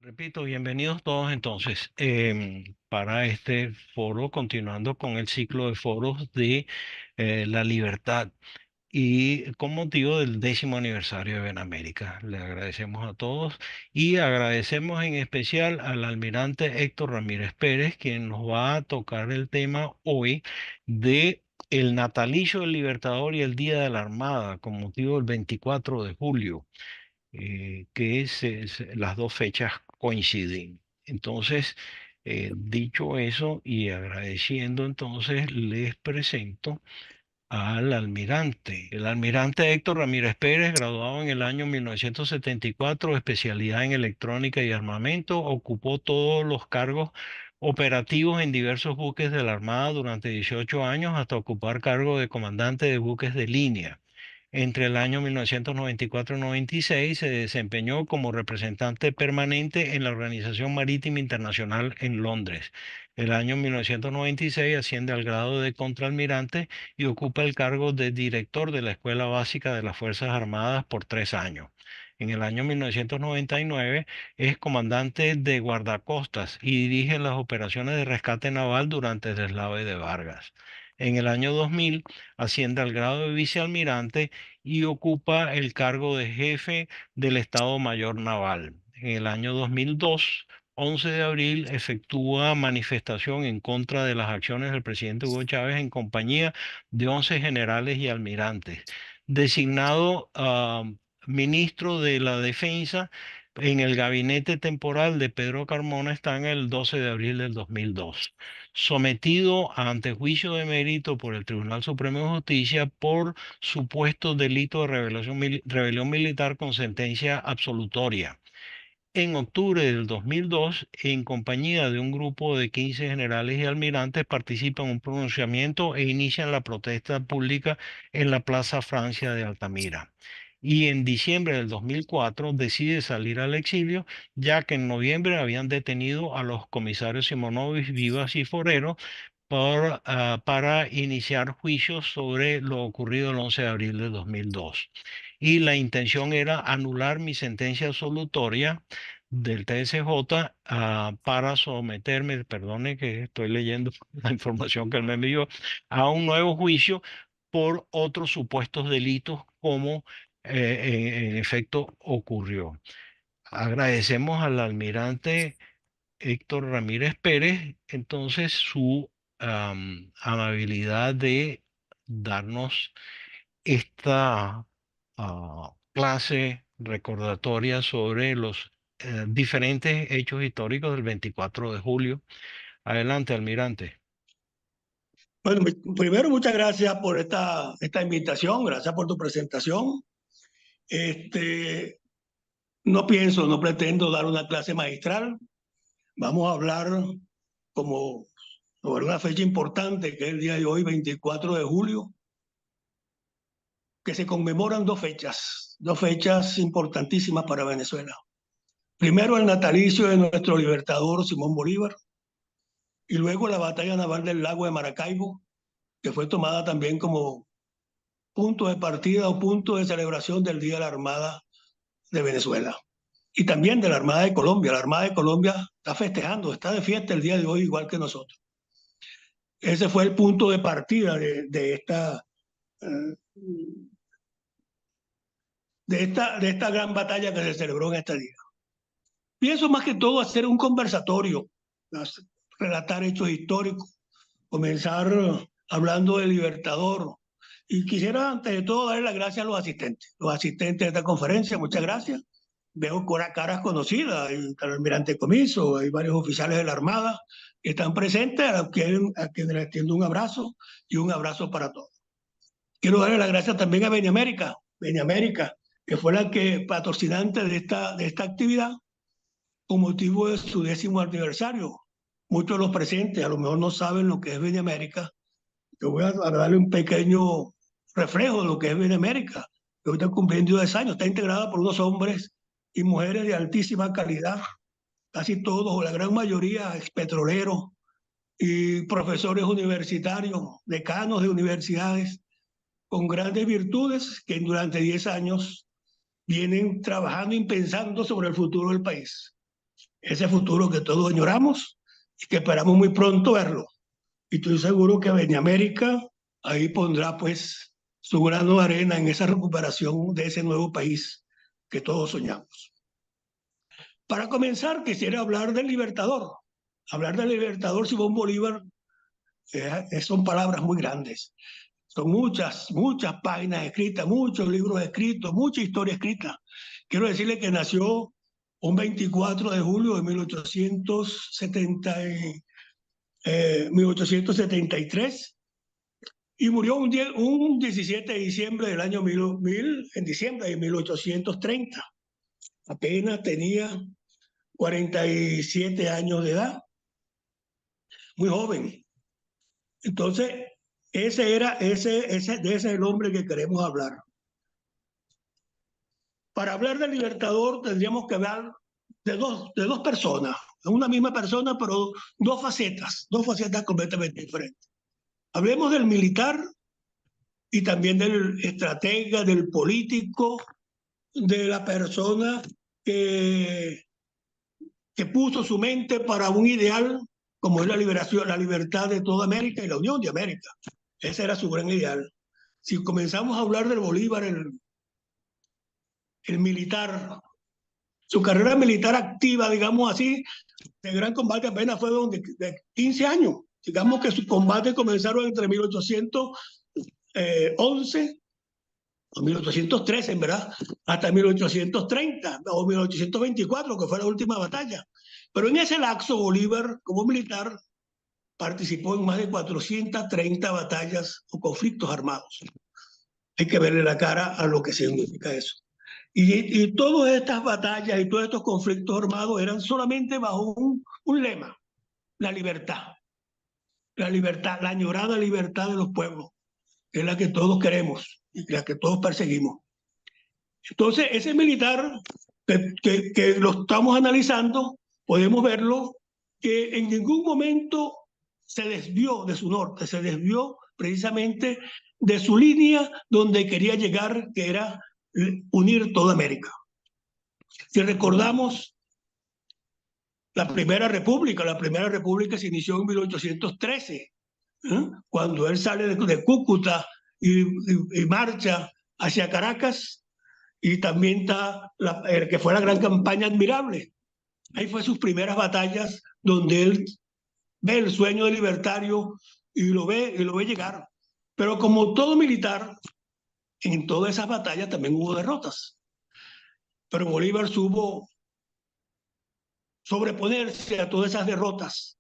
Repito, bienvenidos todos entonces para este foro, continuando con el ciclo de foros de la libertad y con motivo del 10º aniversario de Benamérica. Le agradecemos a todos y agradecemos en especial al almirante Héctor Ramírez Pérez, quien nos va a tocar el tema hoy de el natalicio del Libertador y el Día de la Armada, con motivo del 24 de julio las dos fechas coinciden. Entonces, dicho eso y agradeciendo, entonces les presento al almirante. El almirante Héctor Ramírez Pérez, graduado en el año 1974, especialidad en electrónica y armamento, ocupó todos los cargos operativos en diversos buques de la Armada durante 18 años hasta ocupar cargo de comandante de buques de línea. Entre el año 1994 y 96 se desempeñó como representante permanente en la Organización Marítima Internacional en Londres. El año 1996 asciende al grado de contraalmirante y ocupa el cargo de director de la Escuela Básica de las Fuerzas Armadas por 3 años. En el año 1999 es comandante de guardacostas y dirige las operaciones de rescate naval durante el deslave de Vargas. En el año 2000 asciende al grado de vicealmirante y ocupa el cargo de jefe del Estado Mayor Naval. En el año 2002, 11 de abril, efectúa manifestación en contra de las acciones del presidente Hugo Chávez en compañía de 11 generales y almirantes. Designado ministro de la Defensa en el gabinete temporal de Pedro Carmona está en el 12 de abril del 2002. Sometido ante juicio de mérito por el Tribunal Supremo de Justicia por supuesto delito de rebelión militar con sentencia absolutoria. En octubre del 2002, en compañía de un grupo de 15 generales y almirantes, participa en un pronunciamiento e inician la protesta pública en la Plaza Francia de Altamira. Y en diciembre del 2004 decide salir al exilio, ya que en noviembre habían detenido a los comisarios Simonovic, Vivas y Forero para iniciar juicios sobre lo ocurrido el 11 de abril de 2002. Y la intención era anular mi sentencia absolutoria del TSJ para someterme, perdone que estoy leyendo la información que él me envió, a un nuevo juicio por otros supuestos delitos como en efecto ocurrió. Agradecemos al almirante Héctor Ramírez Pérez, entonces su amabilidad de darnos esta clase recordatoria sobre los diferentes hechos históricos del 24 de julio. Adelante, almirante. Bueno, primero muchas gracias por esta invitación, gracias por tu presentación. Este, no pretendo dar una clase magistral. Vamos a hablar como sobre una fecha importante que es el día de hoy, 24 de julio, que se conmemoran dos fechas importantísimas para Venezuela. Primero el natalicio de nuestro libertador Simón Bolívar y luego la batalla naval del lago de Maracaibo, que fue tomada también como punto de partida o punto de celebración del Día de la Armada de Venezuela y también de la Armada de Colombia. La Armada de Colombia está festejando, está de fiesta el día de hoy igual que nosotros. Ese fue el punto de partida eh, de esta gran batalla que se celebró en este día. Pienso más que todo hacer un conversatorio, relatar hechos históricos, comenzar hablando del Libertador. Y quisiera, antes de todo, darle las gracias a los asistentes de esta conferencia. Muchas gracias. Veo caras conocidas, hay el almirante Comiso, hay varios oficiales de la Armada que están presentes, a quienes les extiendo un abrazo y un abrazo para todos. Quiero darle las gracias también a Beniamérica, que fue la que patrocinante de esta actividad con motivo de su 10º aniversario. Muchos de los presentes a lo mejor no saben lo que es Beniamérica. Yo voy a darle un pequeño reflejo de lo que es Benemérica, que hoy está cumpliendo 10 años. Está integrada por unos hombres y mujeres de altísima calidad, casi todos, o la gran mayoría, expetroleros y profesores universitarios, decanos de universidades, con grandes virtudes que durante 10 años vienen trabajando y pensando sobre el futuro del país. ese futuro que todos añoramos y que esperamos muy pronto verlo. Y estoy seguro que América ahí pondrá pues su grano de arena en esa recuperación de ese nuevo país que todos soñamos. Para comenzar, quisiera hablar del Libertador. Hablar del Libertador Simón Bolívar son palabras muy grandes. Son muchas, muchas páginas escritas, muchos libros escritos, mucha historia escrita. Quiero decirle que nació un 24 de julio de 1873 y murió un 17 de diciembre del año 1000, en diciembre de 1830. Apenas tenía 47 años de edad, muy joven. Entonces, ese es el hombre que queremos hablar. Para hablar del Libertador tendríamos que hablar de dos personas, una misma persona, pero dos facetas completamente diferentes. Hablemos del militar y también del estratega, del político, de la persona que puso su mente para un ideal como es la liberación, la libertad de toda América y la unión de América. Ese era su gran ideal. Si comenzamos a hablar del Bolívar, el militar, su carrera militar activa, digamos así, de gran combate apenas fue de 15 años. Digamos que sus combates comenzaron entre 1811 o 1813, en verdad, hasta 1830 o 1824, que fue la última batalla. Pero en ese lapso, Bolívar, como militar, participó en más de 430 batallas o conflictos armados. Hay que verle la cara a lo que significa eso. Y todas estas batallas y todos estos conflictos armados eran solamente bajo un lema, la libertad. La libertad, la añorada libertad de los pueblos, que es la que todos queremos y la que todos perseguimos. Entonces, ese militar que lo estamos analizando, podemos verlo que en ningún momento se desvió de su norte, se desvió precisamente de su línea donde quería llegar, que era unir toda América. Si recordamos la Primera República se inició en 1813, cuando él sale de Cúcuta y marcha hacia Caracas, y también está el que fue la gran campaña Admirable. Ahí fue sus primeras batallas donde él ve el sueño del libertario y lo ve llegar. Pero como todo militar, en todas esas batallas también hubo derrotas. Pero Bolívar supo sobreponerse a todas esas derrotas.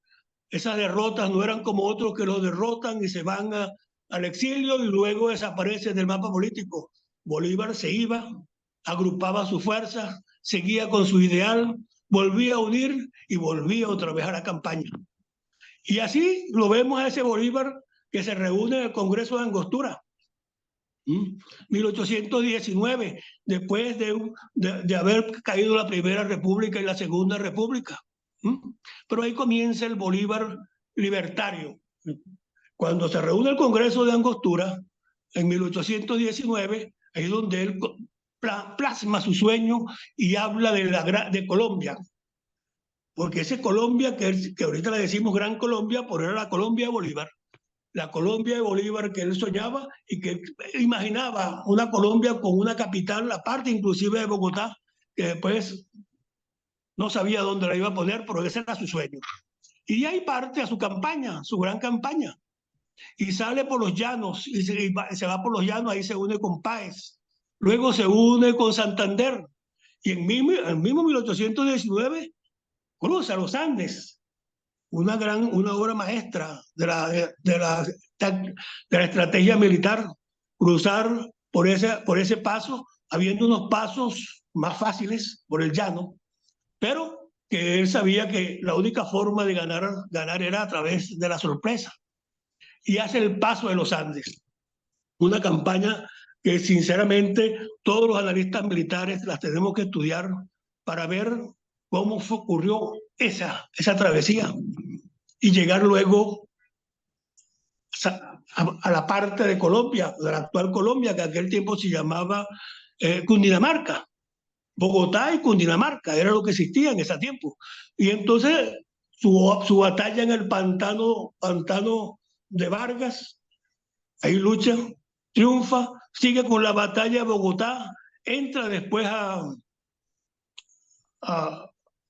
Esas derrotas no eran como otros que los derrotan y se van al exilio y luego desaparecen del mapa político. Bolívar se iba, agrupaba sus fuerzas, seguía con su ideal, volvía a unir y volvía otra vez a la campaña. Y así lo vemos a ese Bolívar que se reúne en el Congreso de Angostura. 1819, después de haber caído la Primera República y la Segunda República. Pero ahí comienza el Bolívar libertario. Cuando se reúne el Congreso de Angostura, en 1819, ahí es donde él plasma su sueño y habla de Colombia. Porque ese Colombia, que ahorita le decimos Gran Colombia, por era la Colombia de Bolívar. La Colombia de Bolívar que él soñaba y que imaginaba una Colombia con una capital, aparte inclusive de Bogotá, que después no sabía dónde la iba a poner, pero ese era su sueño. Y ahí parte a su campaña, su gran campaña. Y sale por los llanos, y se va por los llanos, ahí se une con Páez. Luego se une con Santander. Y en el mismo 1819 cruza los Andes. Una obra maestra de la estrategia militar, cruzar por ese paso, habiendo unos pasos más fáciles por el llano, pero que él sabía que la única forma de ganar era a través de la sorpresa. Y hace el paso de los Andes, una campaña que sinceramente todos los analistas militares las tenemos que estudiar para ver cómo ocurrió esa travesía y llegar luego a la parte de Colombia, de la actual Colombia, que en aquel tiempo se llamaba Cundinamarca. Bogotá y Cundinamarca, era lo que existía en ese tiempo. Y entonces su batalla en el pantano de Vargas, ahí lucha, triunfa, sigue con la batalla de Bogotá, entra después a,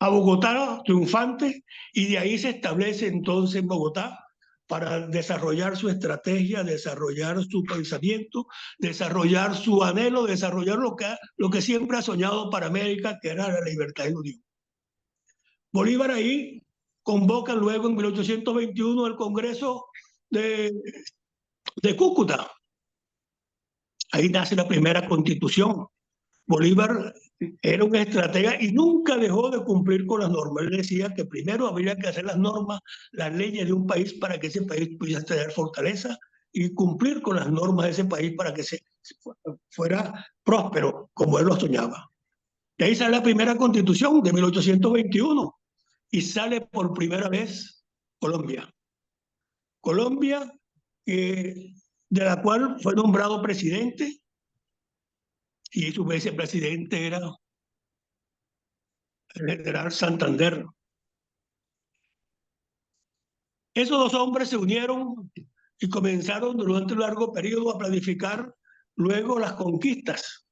a Bogotá triunfante y de ahí se establece entonces en Bogotá para desarrollar su estrategia, desarrollar su pensamiento, desarrollar su anhelo, desarrollar lo que siempre ha soñado para América, que era la libertad y la unión. Bolívar ahí convoca luego en 1821 el Congreso de, de Cúcuta. Ahí nace la primera constitución. Bolívar era un estratega y nunca dejó de cumplir con las normas. Él decía que primero habría que hacer las normas, las leyes de un país para que ese país pudiera tener fortaleza y cumplir con las normas de ese país para que fuera próspero, como él lo soñaba. Y ahí sale la primera constitución de 1821 y sale por primera vez Colombia. Colombia, de la cual fue nombrado presidente y su vicepresidente era el general Santander. Esos dos hombres se unieron y comenzaron durante un largo periodo a planificar luego las conquistas.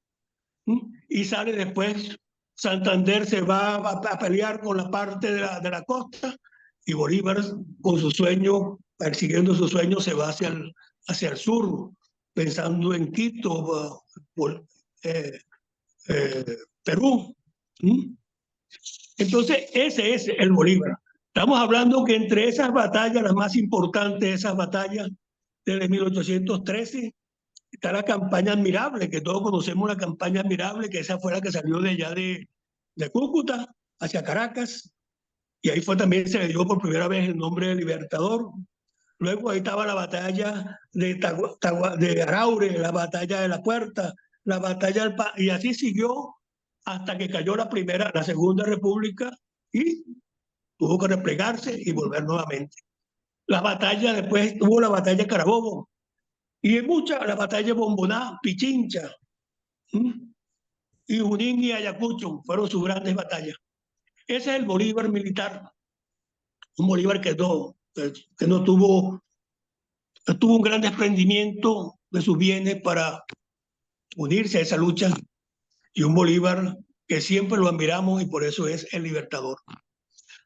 Y sale después, Santander se va a pelear con la parte de la costa y Bolívar con su sueño, persiguiendo su sueño, se va hacia el sur, pensando en Quito, eh, Perú. Entonces, ese es el Bolívar. Estamos hablando que entre esas batallas, las más importantes de esas batallas desde 1813, está la campaña Admirable, que todos conocemos la campaña Admirable, que esa fue la que salió de allá de Cúcuta hacia Caracas, y ahí fue también se le dio por primera vez el nombre de Libertador. Luego ahí estaba la batalla de Araure, la batalla de la Puerta, la batalla y así siguió hasta que cayó la Segunda República y tuvo que replegarse y volver nuevamente. La batalla, después hubo la batalla de Carabobo y en muchas, la batalla de Bomboná, Pichincha, y Junín y Ayacucho fueron sus grandes batallas. Ese es el Bolívar militar, un Bolívar que no tuvo un gran desprendimiento de sus bienes para unirse a esa lucha y un Bolívar que siempre lo admiramos y por eso es el libertador.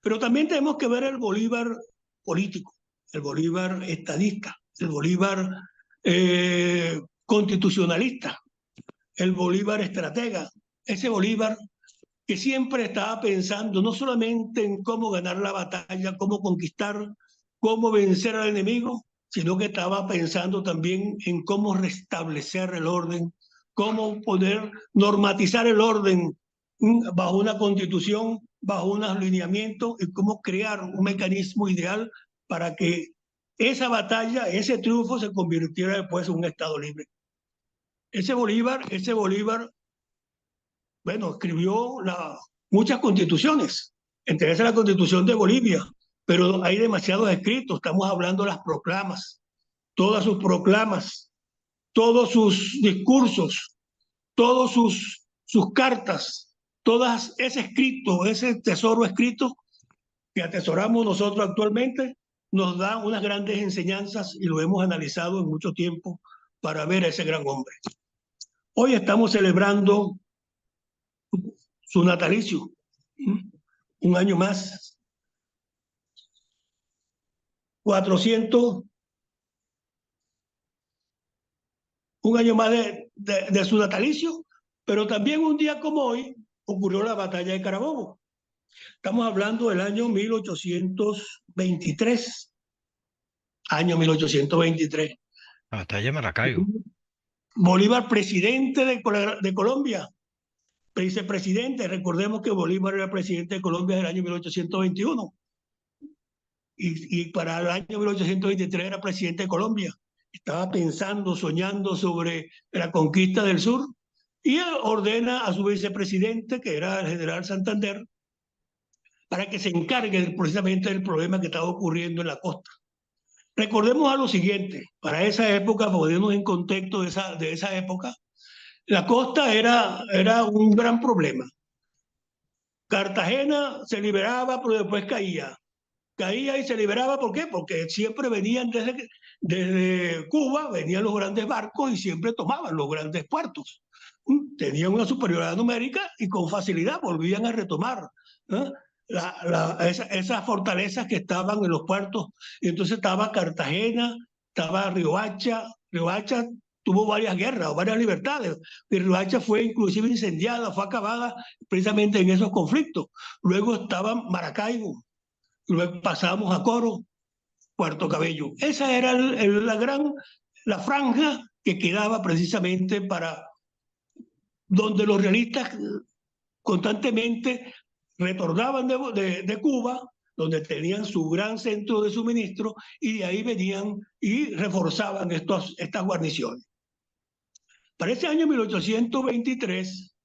Pero también tenemos que ver el Bolívar político, el Bolívar estadista, el Bolívar constitucionalista, el Bolívar estratega, ese Bolívar que siempre estaba pensando no solamente en cómo ganar la batalla, cómo conquistar, cómo vencer al enemigo, sino que estaba pensando también en cómo restablecer el orden, cómo poder normatizar el orden bajo una constitución, bajo unos lineamientos y cómo crear un mecanismo ideal para que esa batalla, ese triunfo se convirtiera después en un Estado libre. Ese Bolívar bueno, escribió muchas constituciones, entre esas la constitución de Bolivia, pero hay demasiados escritos, estamos hablando de las proclamas, todas sus proclamas, todos sus discursos, todos sus cartas, todas ese escrito, ese tesoro escrito que atesoramos nosotros actualmente, nos da unas grandes enseñanzas y lo hemos analizado en mucho tiempo para ver a ese gran hombre. Hoy estamos celebrando su natalicio, un año más, 400, un año más de su natalicio, pero también un día como hoy ocurrió la batalla de Carabobo. Estamos hablando del año 1823, año 1823. La batalla de Maracaibo. Bolívar, presidente de Colombia, vicepresidente. Recordemos que Bolívar era presidente de Colombia en el año 1821 y para el año 1823 era presidente de Colombia. Estaba pensando, soñando sobre la conquista del sur y ordena a su vicepresidente, que era el general Santander, para que se encargue precisamente del problema que estaba ocurriendo en la costa. Recordemos a lo siguiente, para esa época, ponernos en contexto de esa época, La costa era un gran problema. Cartagena se liberaba, pero después caía. Caía y se liberaba, ¿por qué? Porque siempre venían desde Cuba, venían los grandes barcos y siempre tomaban los grandes puertos. Tenían una superioridad numérica y con facilidad volvían a retomar, ¿eh? Esas fortalezas que estaban en los puertos. Y entonces estaba Cartagena, estaba Riohacha. Riohacha tuvo varias guerras, varias libertades. Y Riohacha fue inclusive incendiada, fue acabada precisamente en esos conflictos. Luego estaba Maracaibo, luego pasamos a Coro, Puerto Cabello. Esa era la franja que quedaba precisamente para donde los realistas constantemente retornaban de Cuba, donde tenían su gran centro de suministro, y de ahí venían y reforzaban estas guarniciones. Para ese año 1823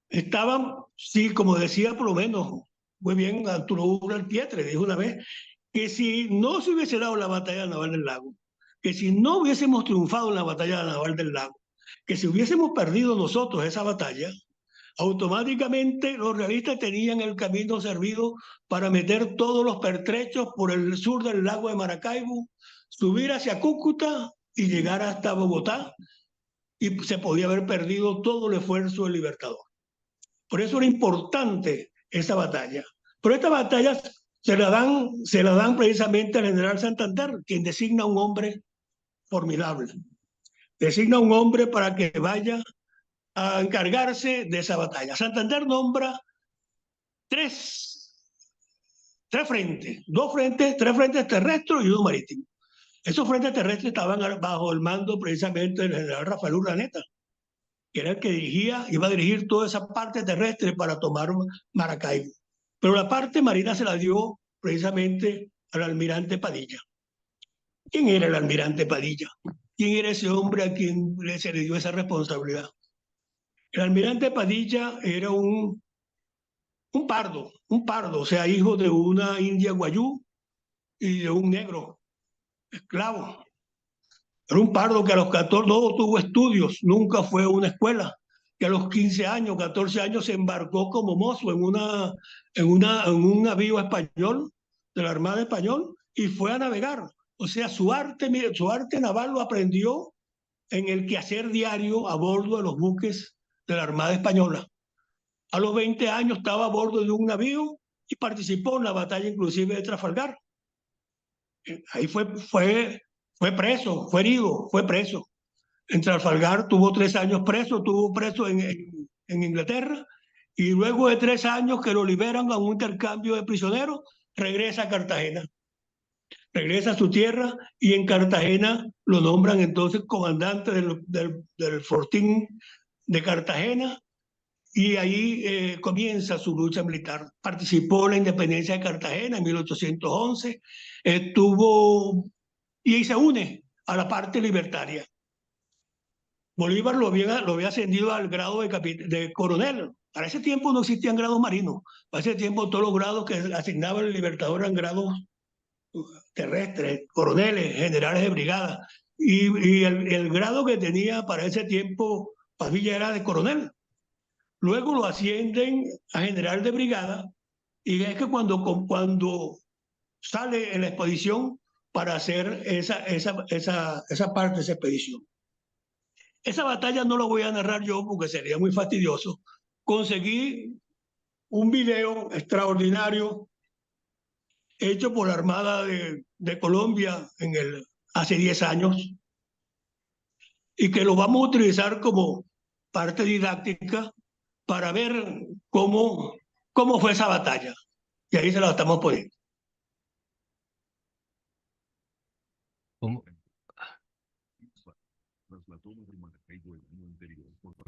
estaban, sí, como decía por lo menos muy bien Arturo Ural Pietre, dijo una vez que si no se hubiese dado la batalla naval del Lago, que si no hubiésemos triunfado en la batalla naval del Lago, que si hubiésemos perdido nosotros esa batalla, automáticamente los realistas tenían el camino servido para meter todos los pertrechos por el sur del lago de Maracaibo, subir hacia Cúcuta y llegar hasta Bogotá, y se podía haber perdido todo el esfuerzo del Libertador. Por eso era importante esa batalla. Pero esta batalla se la dan precisamente al general Santander, quien designa a un hombre formidable. Designa a un hombre para que vaya a encargarse de esa batalla. Santander nombra tres frentes, tres frentes terrestres y uno marítimo. Esos frentes terrestres estaban bajo el mando precisamente del general Rafael Urdaneta, que era el que iba a dirigir toda esa parte terrestre para tomar Maracaibo. Pero la parte marina se la dio precisamente al almirante Padilla. ¿Quién era el almirante Padilla? ¿Quién era ese hombre a quien se le dio esa responsabilidad? El almirante Padilla era un pardo, o sea, hijo de una india guayú y de un negro esclavo. Era un pardo que a los 14 no tuvo estudios, nunca fue a una escuela, que a los 15 años, 14 años se embarcó como mozo en un navío español, de la Armada Español, y fue a navegar. O sea, su arte naval lo aprendió en el quehacer diario a bordo de los buques de la Armada Española. A los 20 años estaba a bordo de un navío y participó en la batalla inclusive de Trafalgar. Ahí fue preso, fue herido, fue preso. En Trafalgar tuvo 3 años preso, estuvo preso en Inglaterra, y luego de 3 años que lo liberan a un intercambio de prisioneros, regresa a Cartagena. Regresa a su tierra y en Cartagena lo nombran entonces comandante del fortín de Cartagena, y ahí comienza su lucha militar. Participó en la independencia de Cartagena en 1811, y se une a la parte libertaria. Bolívar lo había ascendido al grado de coronel. Para ese tiempo no existían grados marinos. Para ese tiempo todos los grados que asignaba el Libertador eran grados terrestres, coroneles, generales de brigada. Y el grado que tenía para ese tiempo Padilla era de coronel. Luego lo ascienden a general de brigada, y es que cuando sale en la expedición para hacer esa parte de esa expedición. Esa batalla no la voy a narrar yo porque sería muy fastidioso. Conseguí un video extraordinario hecho por la Armada de Colombia hace 10 años, y que lo vamos a utilizar como parte didáctica para ver cómo fue esa batalla. Y ahí se la estamos poniendo. ¿Cómo?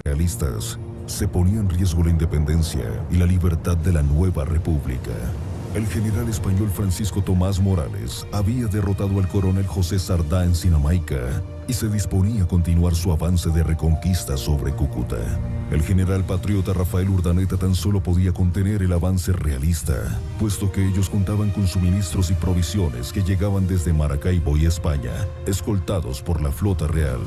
Realistas, se ponía en riesgo la independencia y la libertad de la nueva república. El general español Francisco Tomás Morales había derrotado al coronel José Sardá en Sinamaica y se disponía a continuar su avance de reconquista sobre Cúcuta. El general patriota Rafael Urdaneta tan solo podía contener el avance realista, puesto que ellos contaban con suministros y provisiones que llegaban desde Maracaibo y España, escoltados por la flota real.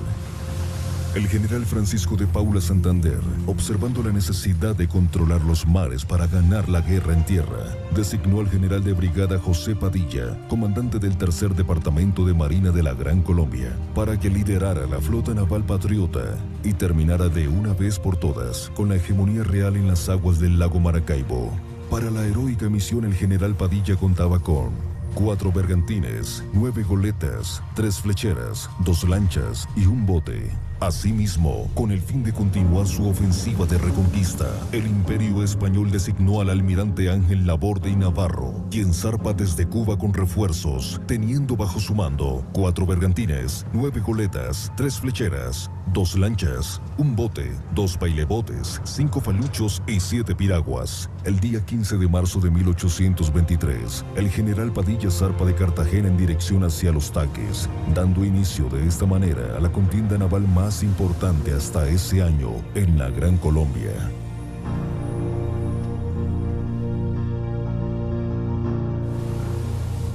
El general Francisco de Paula Santander, observando la necesidad de controlar los mares para ganar la guerra en tierra, designó al general de brigada José Padilla, comandante del Tercer Departamento de Marina de la Gran Colombia, para que liderara la flota naval patriota y terminara de una vez por todas con la hegemonía real en las aguas del lago Maracaibo. Para la heroica misión, el general Padilla contaba con 4 bergantines, 9 goletas, 3 flecheras, 2 lanchas y un bote. Asimismo, con el fin de continuar su ofensiva de reconquista, el Imperio Español designó al almirante Ángel Laborde y Navarro, quien zarpa desde Cuba con refuerzos, teniendo bajo su mando 4 bergantines, 9 goletas, 3 flecheras, 2 lanchas, un bote, 2 bailebotes, 5 faluchos y 7 piraguas. El día 15 de marzo de 1823, el general Padilla zarpa de Cartagena en dirección hacia Los Taques, dando inicio de esta manera a la contienda naval más importante hasta ese año en la Gran Colombia.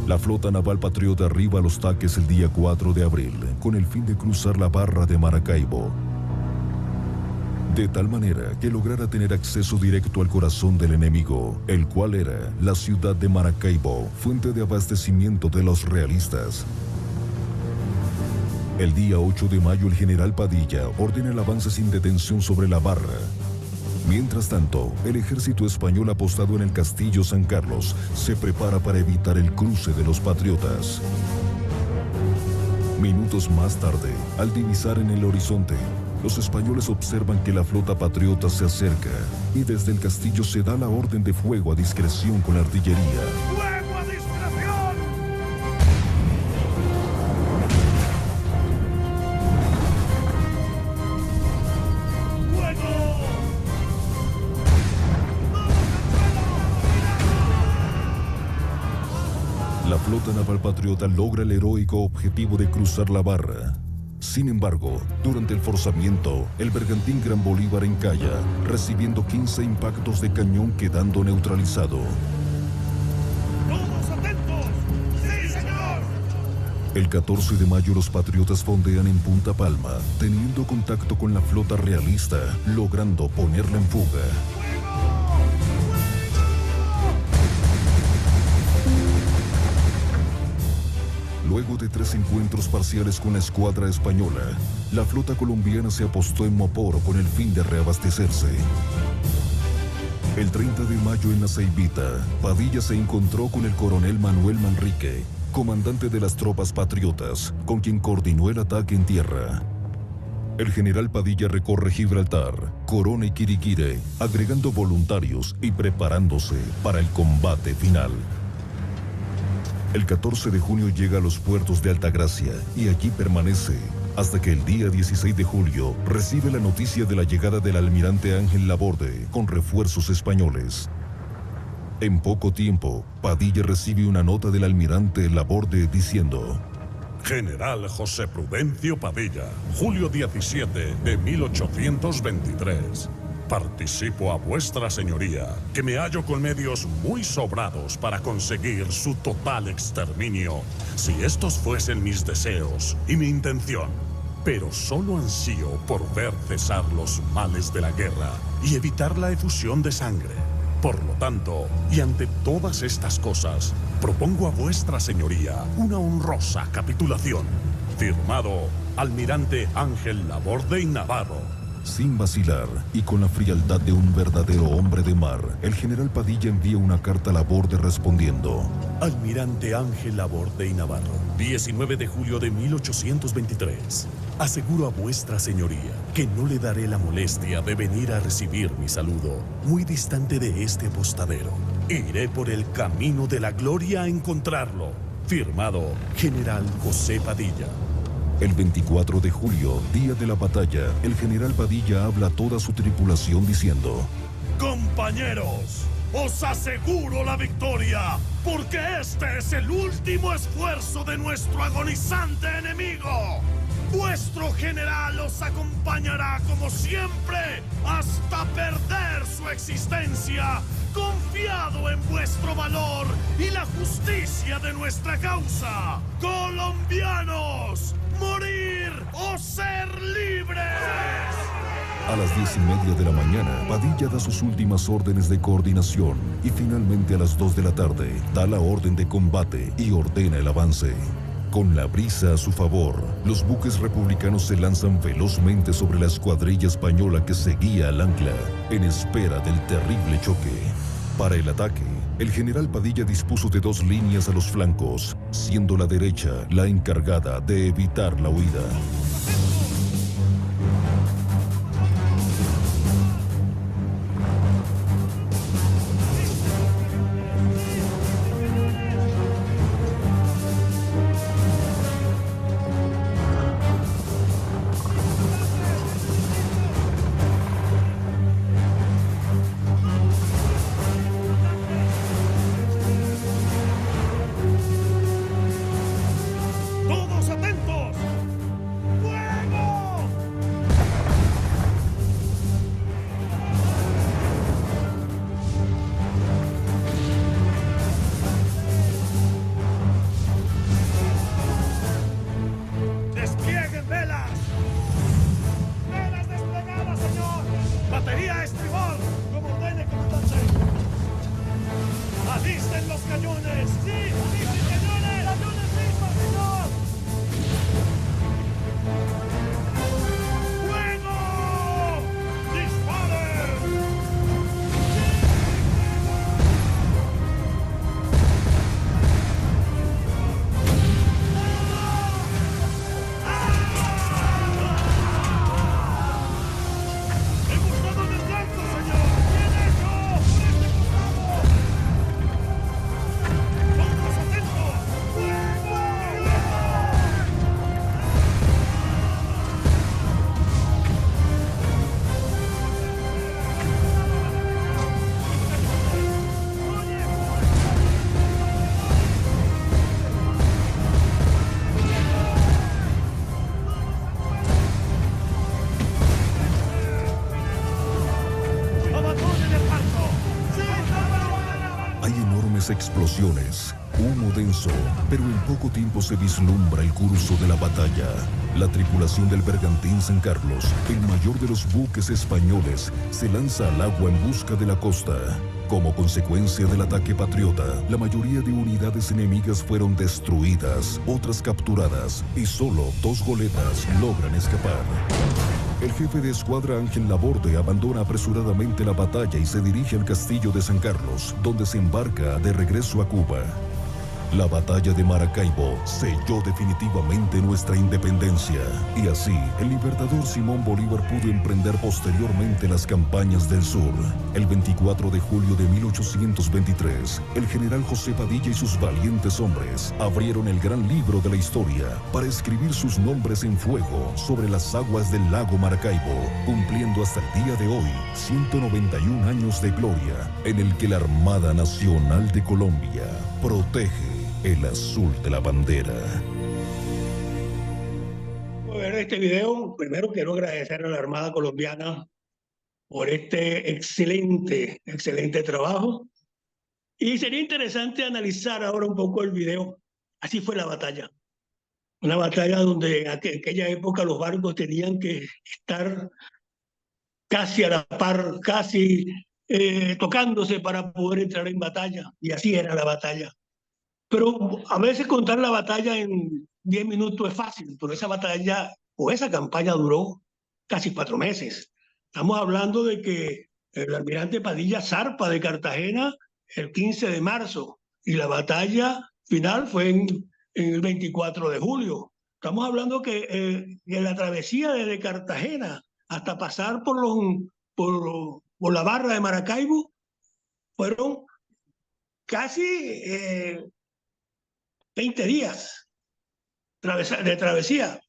La flota naval patriota arriba a Los Taques el día 4 de abril, con el fin de cruzar la barra de Maracaibo, de tal manera que lograra tener acceso directo al corazón del enemigo, el cual era la ciudad de Maracaibo, fuente de abastecimiento de los realistas. El día 8 de mayo, el general Padilla ordena el avance sin detención sobre la barra. Mientras tanto, el ejército español apostado en el Castillo San Carlos se prepara para evitar el cruce de los patriotas. Minutos más tarde, al divisar en el horizonte, los españoles observan que la flota patriota se acerca y desde el castillo se da la orden de fuego a discreción con la artillería. ¡Fuego a discreción! La flota naval patriota logra el heroico objetivo de cruzar la barra. Sin embargo, durante el forzamiento, el bergantín Gran Bolívar encalla, recibiendo 15 impactos de cañón, quedando neutralizado. ¡Todos atentos! ¡Sí, señor! El 14 de mayo los patriotas fondean en Punta Palma, teniendo contacto con la flota realista, logrando ponerla en fuga. Luego de 3 encuentros parciales con la escuadra española, la flota colombiana se apostó en Moporo con el fin de reabastecerse. El 30 de mayo en la Ceibita, Padilla se encontró con el coronel Manuel Manrique, comandante de las tropas patriotas, con quien coordinó el ataque en tierra. El general Padilla recorre Gibraltar, Corona y Quiriquire, agregando voluntarios y preparándose para el combate final. El 14 de junio llega a los puertos de Altagracia y allí permanece hasta que el día 16 de julio recibe la noticia de la llegada del almirante Ángel Laborde con refuerzos españoles. En poco tiempo, Padilla recibe una nota del almirante Laborde diciendo: General José Prudencio Padilla, julio 17 de 1823. Participo a vuestra señoría, que me hallo con medios muy sobrados para conseguir su total exterminio, si estos fuesen mis deseos y mi intención. Pero solo ansío por ver cesar los males de la guerra y evitar la efusión de sangre. Por lo tanto, y ante todas estas cosas, propongo a vuestra señoría una honrosa capitulación. Firmado, Almirante Ángel Laborde y Navarro. Sin vacilar y con la frialdad de un verdadero hombre de mar, el general Padilla envía una carta a Laborde respondiendo: Almirante Ángel Laborde y Navarro, 19 de julio de 1823. Aseguro a vuestra señoría que no le daré la molestia de venir a recibir mi saludo, muy distante de este apostadero. Iré por el camino de la gloria a encontrarlo. Firmado, General José Padilla. El 24 de julio, día de la batalla, el general Padilla habla a toda su tripulación diciendo: Compañeros, os aseguro la victoria, porque este es el último esfuerzo de nuestro agonizante enemigo. Vuestro general os acompañará como siempre hasta perder su existencia, confiado en vuestro valor y la justicia de nuestra causa. ¡Colombianos! morir o ser libres. A las 10:30 de la mañana, Padilla da sus últimas órdenes de coordinación y finalmente a las 2 de la tarde da la orden de combate y ordena el avance. Con la brisa a su favor, los buques republicanos se lanzan velozmente sobre la escuadrilla española que seguía al ancla, en espera del terrible choque. Para el ataque, el general Padilla dispuso de 2 líneas a los flancos, siendo la derecha la encargada de evitar la huida. ¡Todos atentos! ¡Fuego! ¡Desplieguen velas! ¡Velas desplegadas, señor! ¡Batería a estribor! ¡Como ordene, comandante! ¡Alisten los cañones! ¡Sí! ¡Alisten cañones! ¡Cañones listos, señor! ¡Fuego! ¡Disparen! ¡Hemos dado en el blanco, señor! ¡Bien hecho! ¡Por este costado! ¡Todos atentos! ¡Fuego! ¡Abandonen el barco! ¡Sí! Hay enormes explosiones, humo denso, pero en poco tiempo se vislumbra el curso de la batalla. La tripulación del bergantín San Carlos, el mayor de los buques españoles, se lanza al agua en busca de la costa. Como consecuencia del ataque patriota, la mayoría de unidades enemigas fueron destruidas, otras capturadas, y solo 2 goletas logran escapar. El jefe de escuadra Ángel Laborde abandona apresuradamente la batalla y se dirige al castillo de San Carlos, donde se embarca de regreso a Cuba. La batalla de Maracaibo selló definitivamente nuestra independencia, y así el libertador Simón Bolívar pudo emprender posteriormente las campañas del sur. El 24 de julio de 1823, el general José Padilla y sus valientes hombres abrieron el gran libro de la historia para escribir sus nombres en fuego sobre las aguas del lago Maracaibo, cumpliendo hasta el día de hoy 191 años de gloria en el que la Armada Nacional de Colombia protege el azul de la bandera. Al ver este video, primero quiero agradecer a la Armada Colombiana por este excelente trabajo. Y sería interesante analizar ahora un poco el video. Así fue la batalla. Una batalla donde en aquella época los barcos tenían que estar casi a la par, casi tocándose para poder entrar en batalla. Y así era la batalla. Pero a veces contar la batalla en 10 minutos es fácil, pero esa batalla o esa campaña duró casi 4 meses. Estamos hablando de que el almirante Padilla zarpa de Cartagena el 15 de marzo y la batalla final fue en el 24 de julio. Estamos hablando que la travesía desde Cartagena hasta pasar por la barra de Maracaibo fueron casi 20 días de travesía.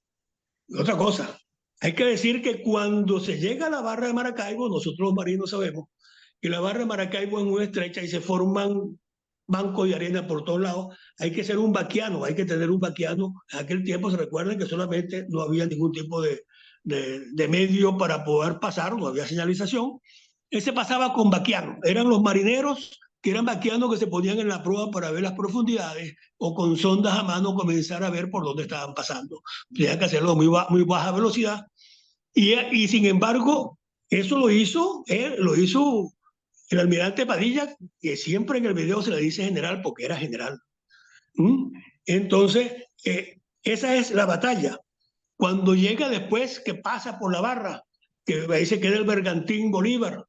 Y otra cosa, hay que decir que cuando se llega a la barra de Maracaibo, nosotros los marinos sabemos que la barra de Maracaibo es muy estrecha y se forman bancos de arena por todos lados. Hay que ser un vaquiano, hay que tener un vaquiano. En aquel tiempo se recuerden que solamente no había ningún tipo de medio para poder pasar, no había señalización. Él se pasaba con vaquiano, eran los marineros que eran vaqueanos que se ponían en la proa para ver las profundidades, o con sondas a mano comenzar a ver por dónde estaban pasando. Tenían que hacerlo a muy baja velocidad. Y sin embargo, eso lo hizo el almirante Padilla, que siempre en el video se le dice general porque era general. Entonces, esa es la batalla. Cuando llega después, que pasa por la barra, que ahí se queda el bergantín Bolívar,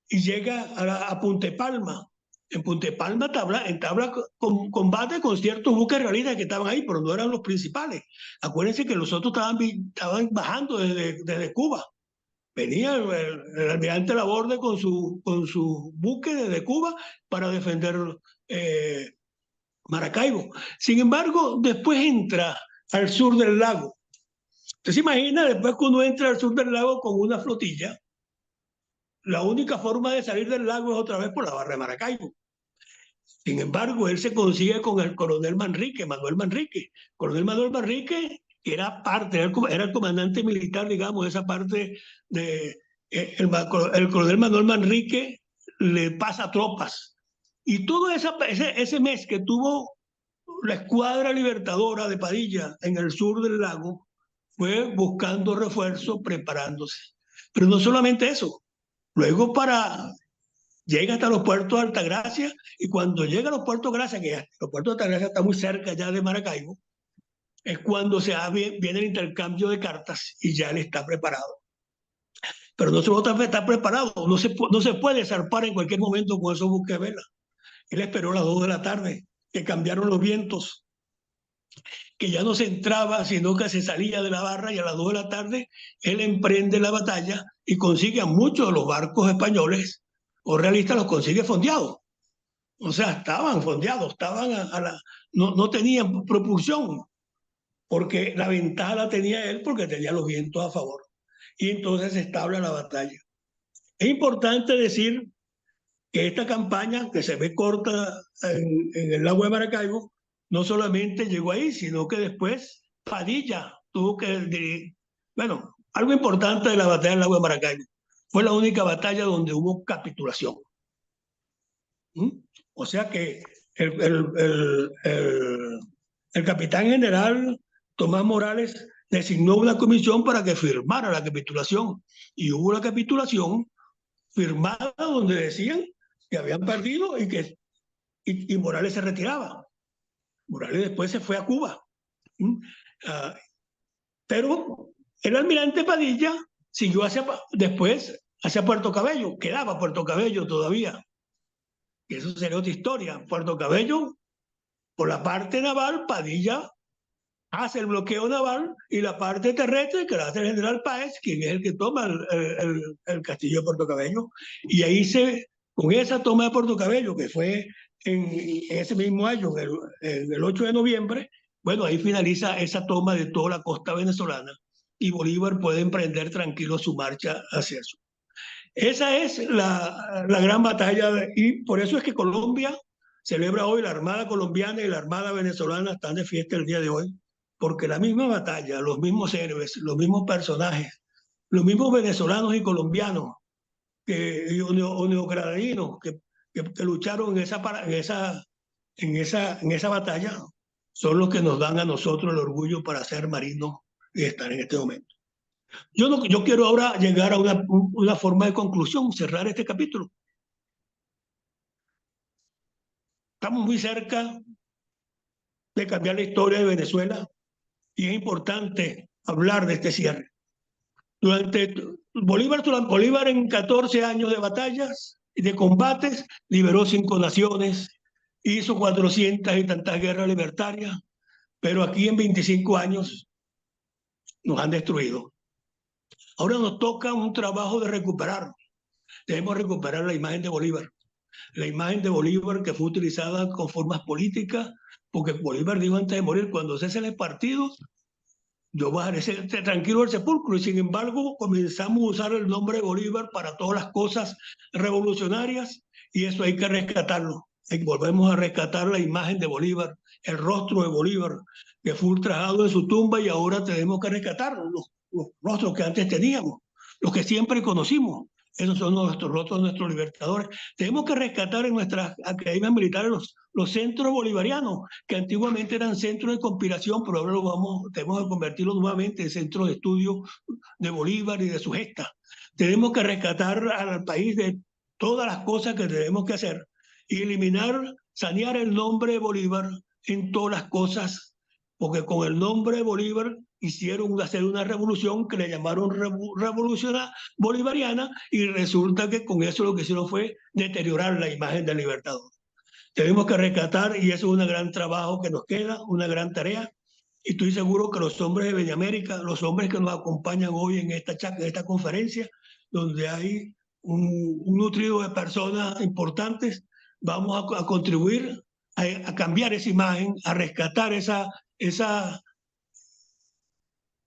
y llega a Punta Palma. En Punta Palma entabla combate con ciertos buques realistas que estaban ahí, pero no eran los principales. Acuérdense que los otros estaban bajando desde Cuba. Venía el almirante Laborde con su buque desde Cuba para defender Maracaibo. Sin embargo, después entra al sur del lago. Usted se imagina, después que uno entra al sur del lago con una flotilla, la única forma de salir del lago es otra vez por la barra de Maracaibo. Sin embargo, él se consigue con el coronel Manrique, Manuel Manrique. Coronel Manuel Manrique era el comandante militar, digamos, de esa parte el coronel Manuel Manrique le pasa tropas. Y todo ese mes que tuvo la escuadra libertadora de Padilla en el sur del lago, fue buscando refuerzos, preparándose. Pero no solamente eso. Luego llega hasta los puertos de Altagracia, y cuando llega a los puertos de Gracia, que los puertos de Altagracia están muy cerca ya de Maracaibo, es cuando viene el intercambio de cartas y ya él está preparado. Pero no solo está preparado, no se puede zarpar en cualquier momento con esos buques de vela. Él esperó a las 2 de la tarde, que cambiaron los vientos, que ya no se entraba, sino que se salía de la barra, y a las 2 de la tarde él emprende la batalla y consigue a muchos de los barcos españoles o realistas, los consigue fondeados. O sea, estaban fondeados, no tenían propulsión, porque la ventaja la tenía él porque tenía los vientos a favor. Y entonces se establa la batalla. Es importante decir que esta campaña, que se ve corta en el lago de Maracaibo, no solamente llegó ahí, sino que después Padilla tuvo que... Bueno, algo importante de la batalla del lago de Maracaibo. Fue la única batalla donde hubo capitulación. O sea que el capitán general Tomás Morales designó una comisión para que firmara la capitulación. Y hubo una capitulación firmada donde decían que habían perdido y Morales se retiraba. Morales después se fue a Cuba. Pero el almirante Padilla siguió después hacia Puerto Cabello. Quedaba Puerto Cabello todavía. Y eso sería otra historia. Puerto Cabello, por la parte naval, Padilla hace el bloqueo naval, y la parte terrestre que la hace el general Páez, quien es el que toma el castillo de Puerto Cabello. Y ahí con esa toma de Puerto Cabello, que fue en ese mismo año, el 8 de noviembre, bueno, ahí finaliza esa toma de toda la costa venezolana, y Bolívar puede emprender tranquilo su marcha hacia eso. Esa es la gran batalla, y por eso es que Colombia celebra hoy, la Armada colombiana y la Armada venezolana están de fiesta el día de hoy, porque la misma batalla, los mismos héroes, los mismos personajes, los mismos venezolanos y colombianos o neogranadinos que lucharon en esa batalla, son los que nos dan a nosotros el orgullo para ser marinos y estar en este momento. Yo quiero ahora llegar a una forma de conclusión, cerrar este capítulo. Estamos muy cerca de cambiar la historia de Venezuela, y es importante hablar de este cierre. Bolívar en 14 años de batallas y de combates liberó 5 naciones, hizo 400 y tantas guerras libertarias, pero aquí en 25 años nos han destruido. Ahora nos toca un trabajo de recuperar. Debemos recuperar la imagen de Bolívar. La imagen de Bolívar que fue utilizada con formas políticas, porque Bolívar dijo antes de morir: cuando cese el partido, yo bajaré tranquilo al sepulcro. Y sin embargo, comenzamos a usar el nombre de Bolívar para todas las cosas revolucionarias, y eso hay que rescatarlo. Volvemos a rescatar la imagen de Bolívar, el rostro de Bolívar, que fue ultrajado en su tumba, y ahora tenemos que rescatar los rostros que antes teníamos, los que siempre conocimos. Esos son nuestros libertadores. Tenemos que rescatar en nuestras academias militares los centros bolivarianos, que antiguamente eran centros de conspiración, pero ahora tenemos que convertirlos nuevamente en centros de estudio de Bolívar y de su gesta. Tenemos que rescatar al país de todas las cosas que tenemos que hacer y sanear el nombre de Bolívar en todas las cosas, porque con el nombre de Bolívar hicieron hacer una revolución que le llamaron revolución bolivariana, y resulta que con eso lo que hicieron fue deteriorar la imagen del Libertador. Tenemos que rescatar, y eso es un gran trabajo que nos queda, una gran tarea, y estoy seguro que los hombres de Beñamérica, los hombres que nos acompañan hoy en esta conferencia, donde hay un nutrido de personas importantes, vamos a contribuir a cambiar esa imagen, a rescatar esa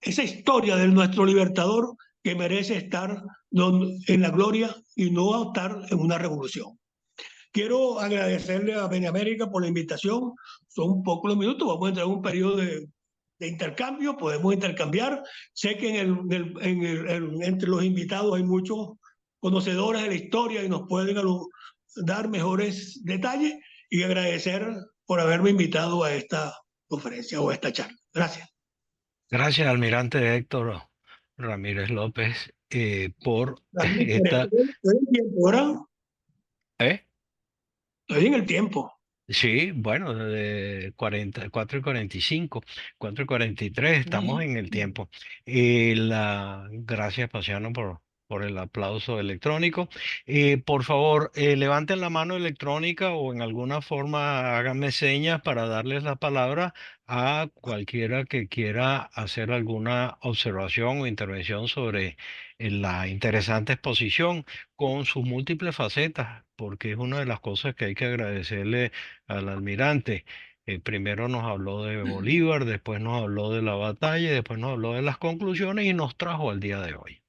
historia de nuestro libertador, que merece estar en la gloria y no estar en una revolución. Quiero agradecerle a Benemérita por la invitación. Son pocos los minutos, vamos a entrar en un periodo de intercambio, podemos intercambiar. Sé que entre los invitados hay muchos conocedores de la historia y nos pueden dar mejores detalles, y agradecer por haberme invitado a esta conferencia o a esta charla. Gracias. Gracias, almirante Héctor Ramírez López, por esta... Estoy en el tiempo, ¿verdad? ¿Eh? Estoy en el tiempo. Sí, bueno, de 4:45, 4:43, estamos en el tiempo. Gracias, Paciano, por el aplauso electrónico. Por favor, levanten la mano electrónica o en alguna forma háganme señas para darles la palabra a cualquiera que quiera hacer alguna observación o intervención sobre la interesante exposición con sus múltiples facetas, porque es una de las cosas que hay que agradecerle al almirante. Primero nos habló de Bolívar, después nos habló de la batalla, y después nos habló de las conclusiones y nos trajo al día de hoy.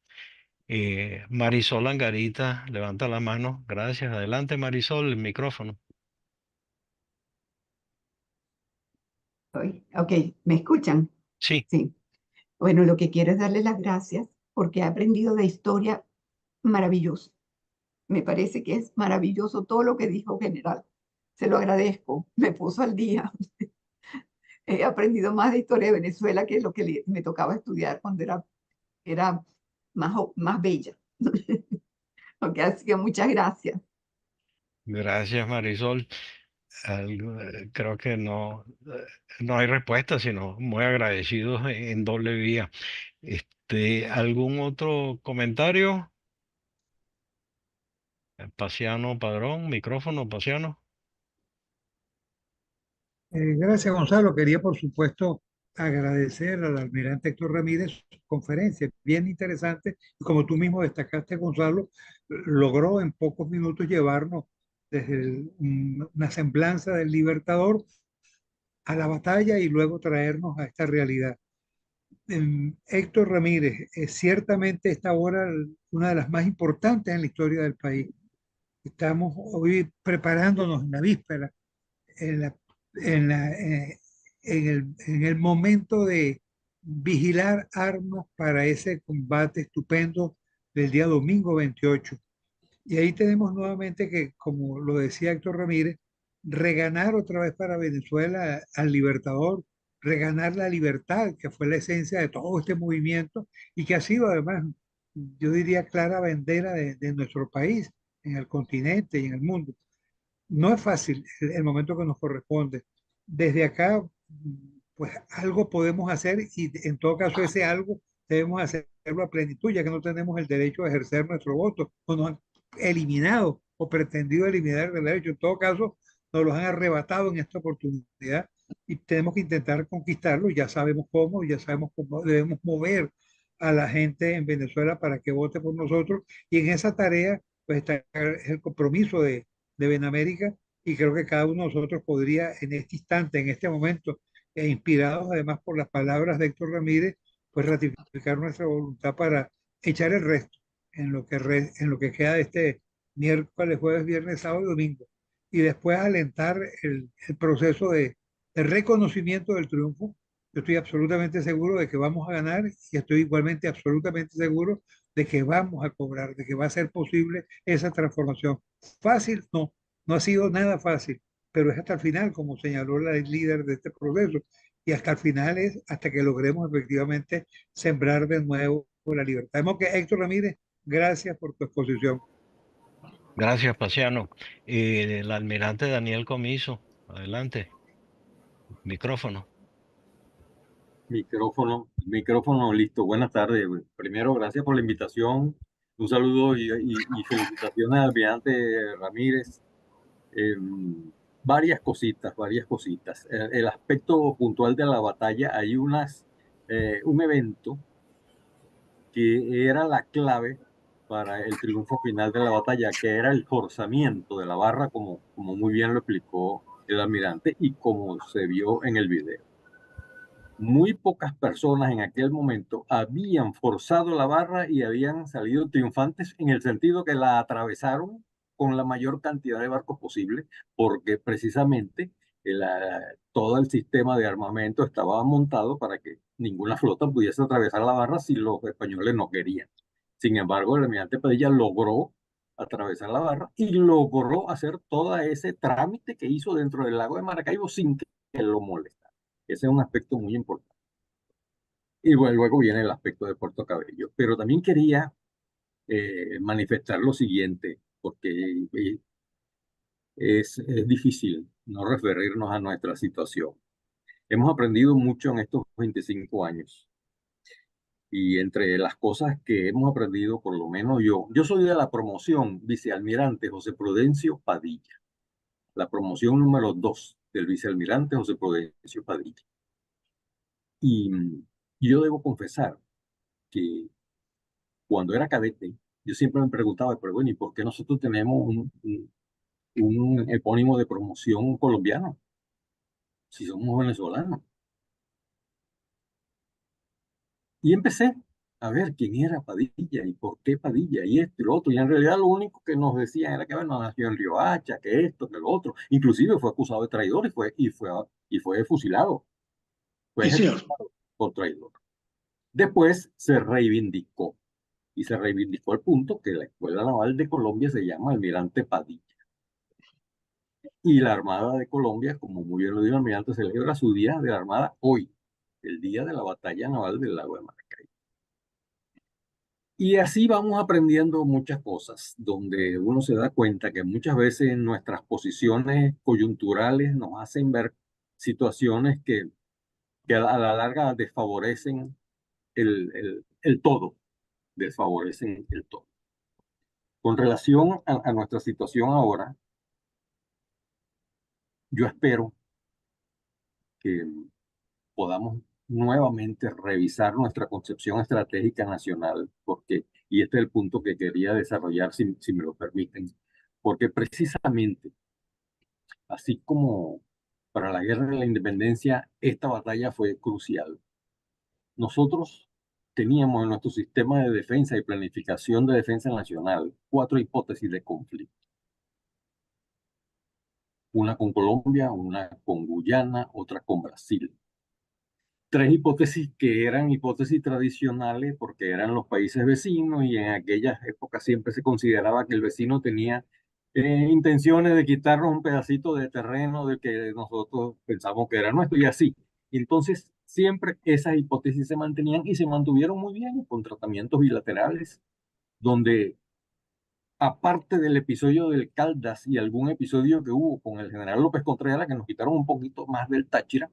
Marisol Angarita, levanta la mano. Gracias. Adelante, Marisol, el micrófono. Ok, ¿me escuchan? Sí. Sí. Bueno, lo que quiero es darle las gracias porque he aprendido de historia maravilloso. Me parece que es maravilloso todo lo que dijo General. Se lo agradezco, me puso al día. He aprendido más de historia de Venezuela que lo que me tocaba estudiar cuando era más bella. Ok, así que muchas gracias. Gracias, Marisol. Creo que no hay respuesta, sino muy agradecidos en doble vía. ¿Algún otro comentario? Paciano Padrón, micrófono, Paciano. Gracias, Gonzalo. Quería, por supuesto, agradecer al almirante Héctor Ramírez su conferencia, bien interesante. Y como tú mismo destacaste, Gonzalo, logró en pocos minutos llevarnos desde una semblanza del Libertador a la batalla y luego traernos a esta realidad. Héctor Ramírez es ciertamente esta hora una de las más importantes en la historia del país. Estamos hoy preparándonos en la víspera, en la en el momento de vigilar armas para ese combate estupendo del día domingo 28. Y ahí tenemos nuevamente que, como lo decía Héctor Ramírez, reganar otra vez para Venezuela al Libertador, reganar la libertad, que fue la esencia de todo este movimiento y que ha sido además, yo diría, clara bandera de nuestro país en el continente y en el mundo. No es fácil el momento que nos corresponde. Desde acá, pues algo podemos hacer y en todo caso ese algo debemos hacerlo a plenitud, ya que no tenemos el derecho a ejercer nuestro voto, o nos han eliminado o pretendido eliminar el derecho. En todo caso, nos los han arrebatado en esta oportunidad y tenemos que intentar conquistarlo. Ya sabemos cómo, ya sabemos cómo debemos mover a la gente en Venezuela para que vote por nosotros, y en esa tarea pues está el compromiso de Benamérica, y creo que cada uno de nosotros podría en este instante, en este momento, inspirados además por las palabras de Héctor Ramírez, pues ratificar nuestra voluntad para echar el resto en lo que queda de este miércoles, jueves, viernes, sábado y domingo, y después alentar el proceso de reconocimiento del triunfo. Yo estoy absolutamente seguro de que vamos a ganar, y estoy igualmente absolutamente seguro de que vamos a cobrar, de que va a ser posible esa transformación. Fácil, no, no ha sido nada fácil, pero es hasta el final, como señaló la líder de este proceso, y hasta el final es hasta que logremos efectivamente sembrar de nuevo la libertad. Vemos que Héctor Ramírez, gracias por tu exposición. Gracias, Paciano. El almirante Daniel Comiso, adelante, micrófono. Micrófono listo. Buenas tardes. Primero, gracias por la invitación. Un saludo y felicitaciones al almirante Ramírez. Varias cositas, varias cositas. El aspecto puntual de la batalla, hay un evento que era la clave para el triunfo final de la batalla, que era el forzamiento de la barra, como muy bien lo explicó el almirante y como se vio en el video. Muy pocas personas en aquel momento habían forzado la barra y habían salido triunfantes en el sentido que la atravesaron con la mayor cantidad de barcos posible, porque precisamente todo el sistema de armamento estaba montado para que ninguna flota pudiese atravesar la barra si los españoles no querían. Sin embargo, el almirante Padilla logró atravesar la barra y logró hacer todo ese trámite que hizo dentro del lago de Maracaibo sin que lo molestara. Ese es un aspecto muy importante. Y bueno, luego viene el aspecto de Puerto Cabello. Pero también quería manifestar lo siguiente, porque es difícil no referirnos a nuestra situación. Hemos aprendido mucho en estos 25 años. Y entre las cosas que hemos aprendido, por lo menos yo soy de la promoción vicealmirante José Prudencio Padilla. La promoción número 2 del vicealmirante José Prudencio Padilla. Y yo debo confesar que cuando era cadete, yo siempre me preguntaba, pero bueno, ¿y por qué nosotros tenemos un epónimo de promoción colombiano si somos venezolanos? Y empecé a ver quién era Padilla y por qué Padilla y esto y lo otro. Y en realidad lo único que nos decían era que bueno, nació en Riohacha, que esto, que lo otro. Inclusive fue acusado de traidor y fue fusilado. Fue ejecutado por traidor. Después se reivindicó. Y se reivindicó al punto que la Escuela Naval de Colombia se llama Almirante Padilla. Y la Armada de Colombia, como muy bien lo dijo el almirante, celebra su Día de la Armada hoy, el día de la Batalla Naval del Lago de Maracaibo. Y así vamos aprendiendo muchas cosas, donde uno se da cuenta que muchas veces nuestras posiciones coyunturales nos hacen ver situaciones que a la larga desfavorecen el todo, desfavorecen el todo. Con relación a nuestra situación ahora, yo espero que podamos nuevamente revisar nuestra concepción estratégica nacional, y este es el punto que quería desarrollar, si me lo permiten, porque precisamente, así como para la guerra de la independencia, esta batalla fue crucial. Nosotros teníamos en nuestro sistema de defensa y planificación de defensa nacional 4 hipótesis de conflicto. Una con Colombia, una con Guyana, otra con Brasil. 3 hipótesis que eran hipótesis tradicionales porque eran los países vecinos y en aquellas épocas siempre se consideraba que el vecino tenía intenciones de quitarnos un pedacito de terreno del que nosotros pensamos que era nuestro y así. Entonces siempre esas hipótesis se mantenían y se mantuvieron muy bien con tratamientos bilaterales donde aparte del episodio del Caldas y algún episodio que hubo con el general López Contreras que nos quitaron un poquito más del Táchira,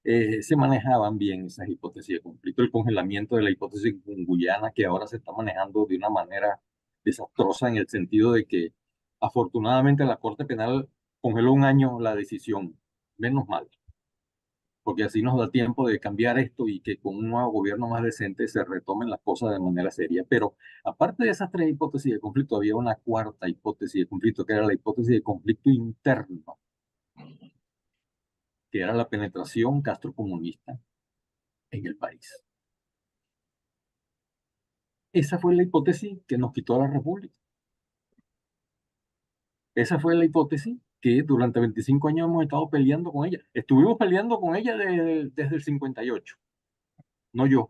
se manejaban bien esas hipótesis de conflicto. El congelamiento de la hipótesis con Guyana, que ahora se está manejando de una manera desastrosa en el sentido de que afortunadamente la Corte Penal congeló 1 año la decisión, menos mal, porque así nos da tiempo de cambiar esto y que con un nuevo gobierno más decente se retomen las cosas de manera seria. Pero aparte de esas 3 hipótesis de conflicto, había una 4ª hipótesis de conflicto, que era la hipótesis de conflicto interno, que era la penetración castrocomunista en el país. Esa fue la hipótesis que nos quitó a la República. Esa fue la hipótesis que durante 25 años hemos estado peleando con ella. Estuvimos peleando con ella desde el 58, no yo.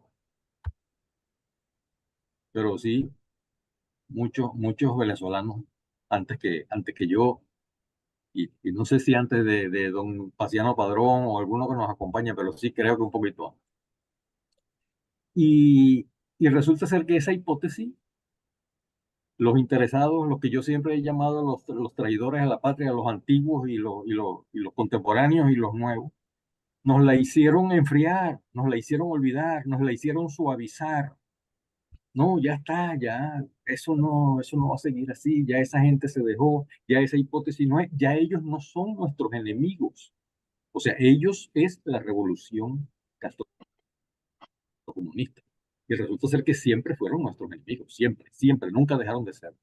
pero sí muchos venezolanos antes que yo, y no sé si antes de don Paciano Padrón o alguno que nos acompaña, pero sí creo que un poquito antes. Y resulta ser que esa hipótesis, los interesados, los que yo siempre he llamado los traidores a la patria, los antiguos y los contemporáneos y los nuevos, nos la hicieron enfriar, nos la hicieron olvidar, nos la hicieron suavizar. No, ya está, ya, eso no va a seguir así, ya esa gente se dejó, ya esa hipótesis no es, ya ellos no son nuestros enemigos. O sea, ellos es la revolución comunista. Y resulta ser que siempre fueron nuestros enemigos, siempre, siempre, nunca dejaron de ser.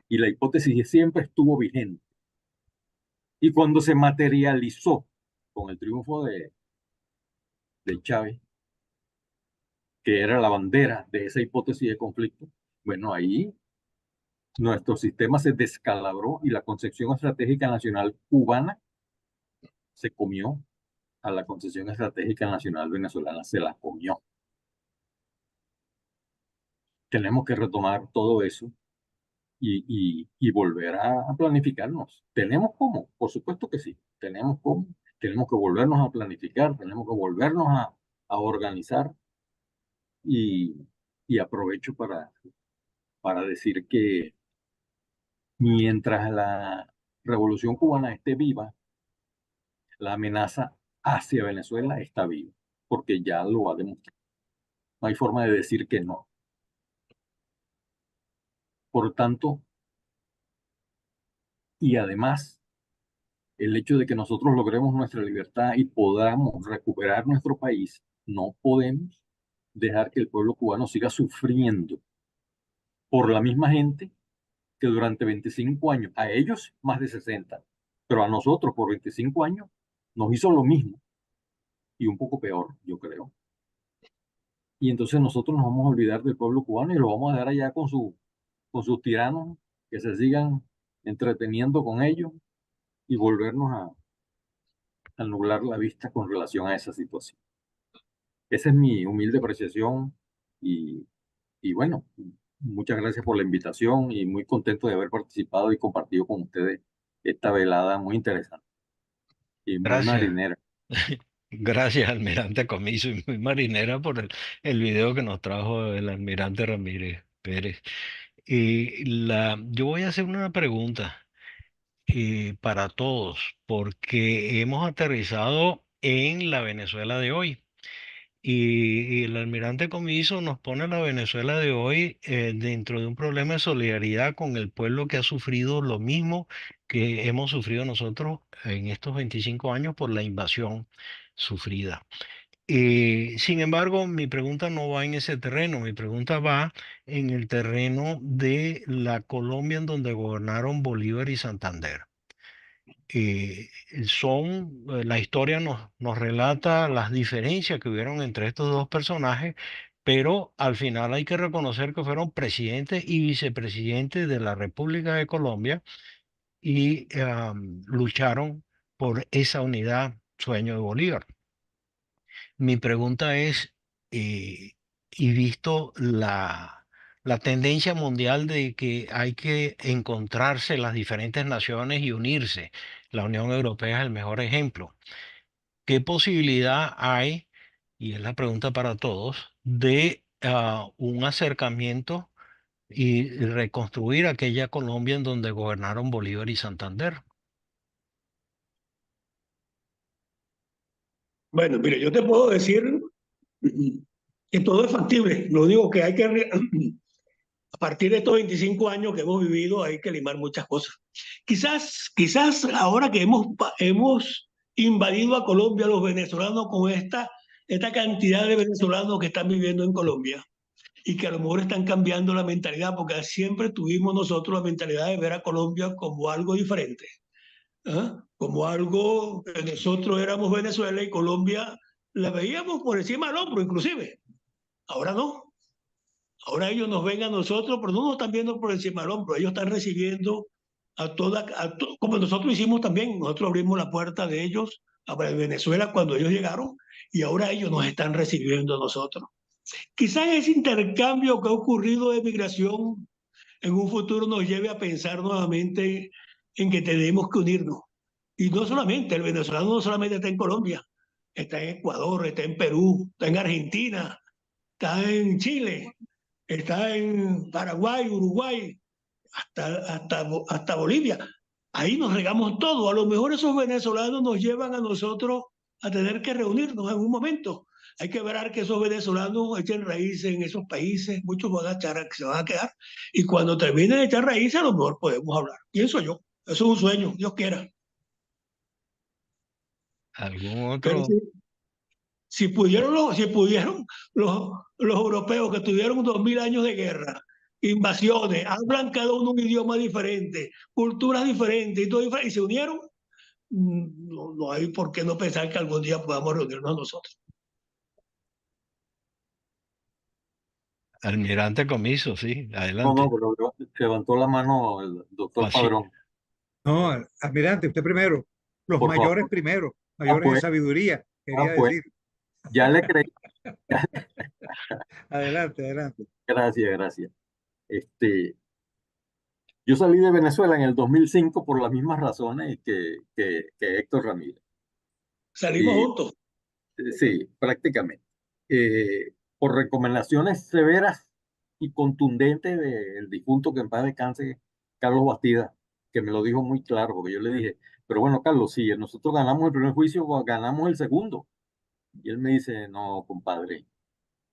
Y la hipótesis siempre estuvo vigente. Y cuando se materializó con el triunfo de Chávez, que era la bandera de esa hipótesis de conflicto, bueno, ahí nuestro sistema se descalabró y la concepción estratégica nacional cubana se comió a la concepción estratégica nacional venezolana, se la comió. Tenemos que retomar todo eso y volver a planificarnos. ¿Tenemos cómo? Por supuesto que sí, tenemos cómo. Tenemos que volvernos a planificar, tenemos que volvernos a organizar y aprovecho para decir que mientras la revolución cubana esté viva, la amenaza hacia Venezuela está viva, porque ya lo ha demostrado. No hay forma de decir que no. Por tanto, y además, el hecho de que nosotros logremos nuestra libertad y podamos recuperar nuestro país, no podemos dejar que el pueblo cubano siga sufriendo por la misma gente que durante 25 años, a ellos más de 60, pero a nosotros por 25 años nos hizo lo mismo y un poco peor, yo creo. Y entonces nosotros nos vamos a olvidar del pueblo cubano y lo vamos a dejar allá con sus tiranos, que se sigan entreteniendo con ellos y volvernos a nublar la vista con relación a esa situación. Esa es mi humilde apreciación y bueno, muchas gracias por la invitación y muy contento de haber participado y compartido con ustedes esta velada muy interesante y muy Gracias. marinera. Gracias, almirante Comiso, y muy marinera por el video que nos trajo el almirante Ramírez Pérez. Yo voy a hacer una pregunta para todos, porque hemos aterrizado en la Venezuela de hoy. Y el almirante Comiso nos pone a la Venezuela de hoy dentro de un problema de solidaridad con el pueblo que ha sufrido lo mismo que hemos sufrido nosotros en estos 25 años por la invasión sufrida. Sin embargo, mi pregunta no va en ese terreno, mi pregunta va en el terreno de la Colombia en donde gobernaron Bolívar y Santander. La historia nos relata las diferencias que hubieron entre estos dos personajes, pero al final hay que reconocer que fueron presidentes y vicepresidentes de la República de Colombia y lucharon por esa unidad, sueño de Bolívar. Mi pregunta es, y visto la tendencia mundial de que hay que encontrarse las diferentes naciones y unirse, la Unión Europea es el mejor ejemplo. ¿Qué posibilidad hay, y es la pregunta para todos, de un acercamiento y reconstruir aquella Colombia en donde gobernaron Bolívar y Santander? Bueno, mire, yo te puedo decir que todo es factible. Lo único que hay que, a partir de estos 25 años que hemos vivido, hay que limar muchas cosas. Quizás ahora que hemos invadido a Colombia los venezolanos con esta cantidad de venezolanos que están viviendo en Colombia y que a lo mejor están cambiando la mentalidad, porque siempre tuvimos nosotros la mentalidad de ver a Colombia como algo diferente. Como algo que nosotros éramos Venezuela y Colombia la veíamos por encima del hombro inclusive. Ahora no. Ahora ellos nos ven a nosotros, pero no nos están viendo por encima del hombro. Ellos están recibiendo como nosotros hicimos también. Nosotros abrimos la puerta de ellos a Venezuela cuando ellos llegaron y ahora ellos nos están recibiendo a nosotros. Quizás ese intercambio que ha ocurrido de migración en un futuro nos lleve a pensar nuevamente en que tenemos que unirnos. Y no solamente, el venezolano no solamente está en Colombia, está en Ecuador, está en Perú, está en Argentina, está en Chile, está en Paraguay, Uruguay, hasta Bolivia. Ahí nos regamos todo. A lo mejor esos venezolanos nos llevan a nosotros a tener que reunirnos en un momento. Hay que ver que esos venezolanos echen raíces en esos países, muchos se van a quedar, y cuando terminen de echar raíces a lo mejor podemos hablar. Pienso yo, eso es un sueño, Dios quiera. ¿Algún Pero otro? si pudieron los europeos que tuvieron 2000 años de guerra, invasiones, hablan cada uno un idioma diferente, culturas diferentes y todo diferente, y se unieron, no hay por qué no pensar que algún día podamos reunirnos nosotros. Almirante Comiso, sí, No, adelante. pero levantó la mano el doctor Así. Padrón. No, almirante, usted primero. Los Por mayores favor. primero, mayores en Pues, sabiduría, quería pues, decir. ya le creí. Adelante, adelante. Gracias, gracias. Yo salí de Venezuela en el 2005 por las mismas razones que Héctor Ramírez. Salimos Y juntos. sí, prácticamente. Por recomendaciones severas y contundentes del difunto, que en paz descanse, Carlos Bastida, que me lo dijo muy claro, porque yo le dije, pero bueno, Carlos, si nosotros ganamos el primer juicio, pues ganamos el segundo. Y él me dice, no, compadre,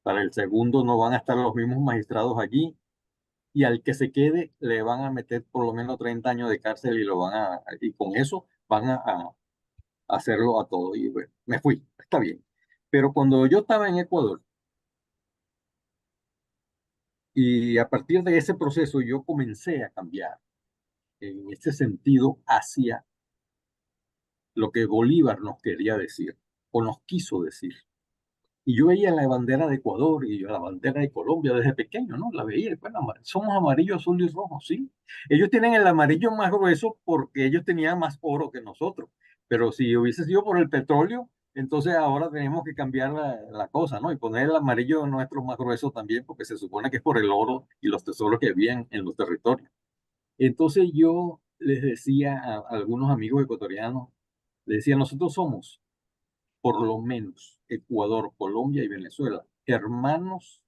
para el segundo no van a estar los mismos magistrados allí, y al que se quede le van a meter por lo menos 30 años de cárcel y con eso van a hacerlo a todo. Y bueno, me fui, está bien. Pero cuando yo estaba en Ecuador, y a partir de ese proceso yo comencé a cambiar en ese sentido hacia lo que Bolívar nos quería decir o nos quiso decir. Y yo veía la bandera de Ecuador y la bandera de Colombia desde pequeño, ¿no? La veía, bueno, somos amarillo, azul y rojo, sí. Ellos tienen el amarillo más grueso porque ellos tenían más oro que nosotros. Pero si hubiese sido por el petróleo, entonces ahora tenemos que cambiar la cosa, ¿no? Y poner el amarillo nuestro más grueso también, porque se supone que es por el oro y los tesoros que habían en los territorios. Entonces yo les decía a algunos amigos ecuatorianos, les decía, nosotros somos por lo menos Ecuador, Colombia y Venezuela, hermanos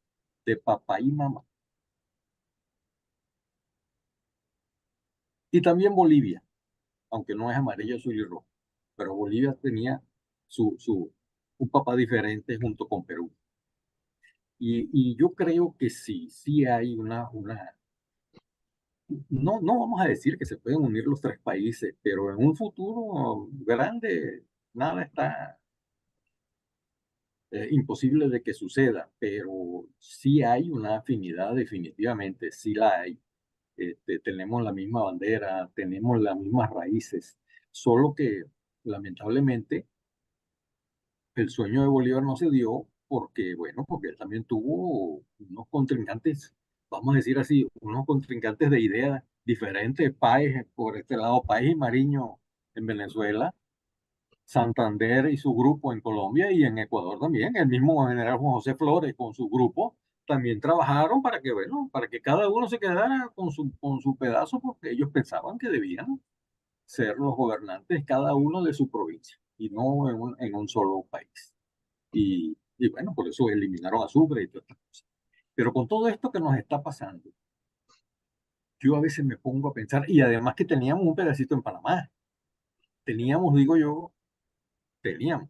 de papá y mamá. Y también Bolivia, aunque no es amarillo, azul y rojo, pero Bolivia tenía un papá diferente junto con Perú. Y yo creo que sí hay no vamos a decir que se pueden unir los tres países, pero en un futuro grande nada está imposible de que suceda, pero sí hay una afinidad, definitivamente, sí la hay. Tenemos la misma bandera, tenemos las mismas raíces, solo que lamentablemente el sueño de Bolívar no se dio porque, bueno, porque él también tuvo unos contrincantes, vamos a decir así, unos contrincantes de ideas diferentes, Páez por este lado, Páez y Mariño en Venezuela, Santander y su grupo en Colombia, y en Ecuador también, el mismo general Juan José Flores con su grupo también trabajaron para que, bueno, para que cada uno se quedara con su pedazo, porque ellos pensaban que debían ser los gobernantes cada uno de su provincia y no en un solo país. Y bueno, por eso eliminaron a Sucre y todas estas cosas. Pero con todo esto que nos está pasando, yo a veces me pongo a pensar, y además que teníamos un pedacito en Panamá, teníamos, digo yo, teníamos.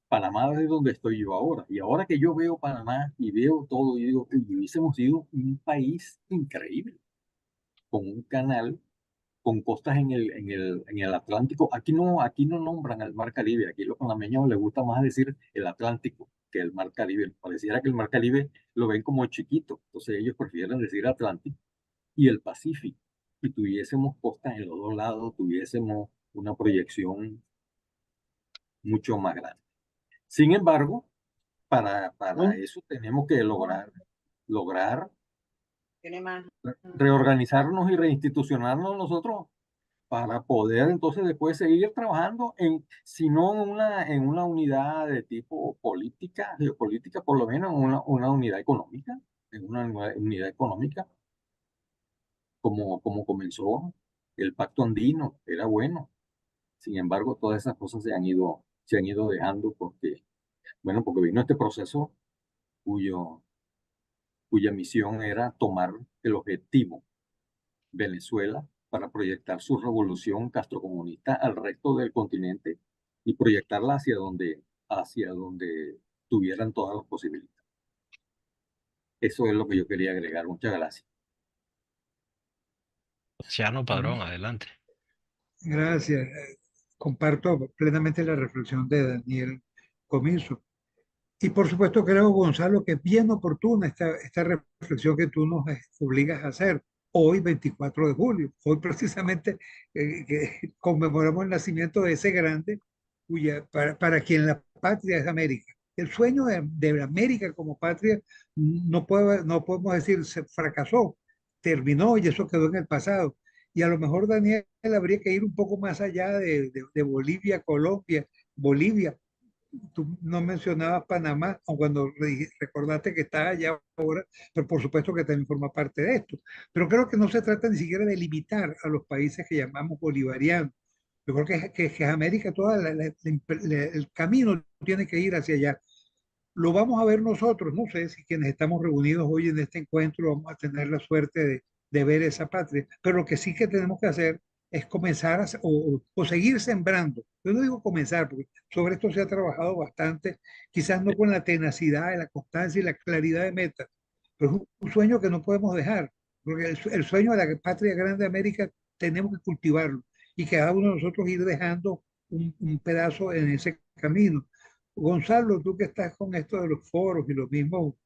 Panamá es donde estoy yo ahora. Y ahora que yo veo Panamá y veo todo, y digo, hubiésemos sido un país increíble, con un canal, con costas en el Atlántico. Aquí no nombran el Mar Caribe. Aquí a los panameños les gusta más decir el Atlántico que el Mar Caribe. Pareciera que el Mar Caribe lo ven como chiquito. Entonces ellos prefieren decir Atlántico y el Pacífico. Y tuviésemos costas en los dos lados, tuviésemos una proyección mucho más grande. Sin embargo, para eso tenemos que lograr reorganizarnos y reinstitucionarnos nosotros para poder entonces después seguir trabajando si no en una unidad de tipo política, geopolítica, por lo menos en una unidad económica, unidad económica, como comenzó el Pacto Andino, era bueno. Sin embargo, todas esas cosas se han ido dejando porque vino este proceso cuyo, cuya misión era tomar el objetivo Venezuela para proyectar su revolución castrocomunista al resto del continente y proyectarla hacia donde tuvieran todas las posibilidades. Eso es lo que yo quería agregar. Muchas gracias. Luciano Padrón, adelante. Gracias. Comparto plenamente la reflexión de Daniel Comiso. Y por supuesto creo, Gonzalo, que es bien oportuna esta reflexión que tú nos obligas a hacer hoy, 24 de julio. Hoy precisamente que conmemoramos el nacimiento de ese grande para quien la patria es América. El sueño de América como patria no podemos decir se fracasó, terminó y eso quedó en el pasado. Y a lo mejor, Daniel, habría que ir un poco más allá de Bolivia, Colombia, Bolivia. Tú no mencionabas Panamá, aun cuando recordaste que está allá ahora, pero por supuesto que también forma parte de esto. Pero creo que no se trata ni siquiera de limitar a los países que llamamos bolivarianos. Yo creo que América, el camino tiene que ir hacia allá. Lo vamos a ver nosotros, no sé si quienes estamos reunidos hoy en este encuentro vamos a tener la suerte de ver esa patria, pero lo que sí que tenemos que hacer es comenzar o seguir sembrando. Yo no digo comenzar, porque sobre esto se ha trabajado bastante, quizás no con la tenacidad, la constancia y la claridad de meta, pero es un sueño que no podemos dejar, porque el sueño de la patria grande de América tenemos que cultivarlo y cada uno de nosotros ir dejando un pedazo en ese camino. Gonzalo, tú que estás con esto de los foros y lo mismo,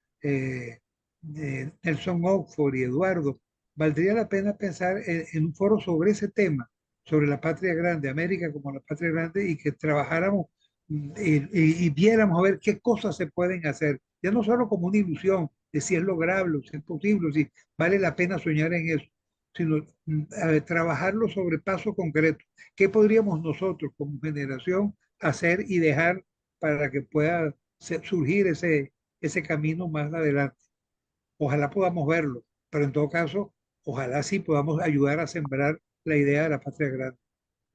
Nelson Oxford y Eduardo, valdría la pena pensar en un foro sobre ese tema, sobre la patria grande, América como la patria grande, y que trabajáramos y viéramos a ver qué cosas se pueden hacer, ya no solo como una ilusión de si es lograble, si es posible, si vale la pena soñar en eso, sino trabajarlo sobre paso concreto. ¿Qué podríamos nosotros como generación hacer y dejar para que pueda surgir ese camino más adelante? Ojalá podamos verlo, pero en todo caso, ojalá sí podamos ayudar a sembrar la idea de la patria grande.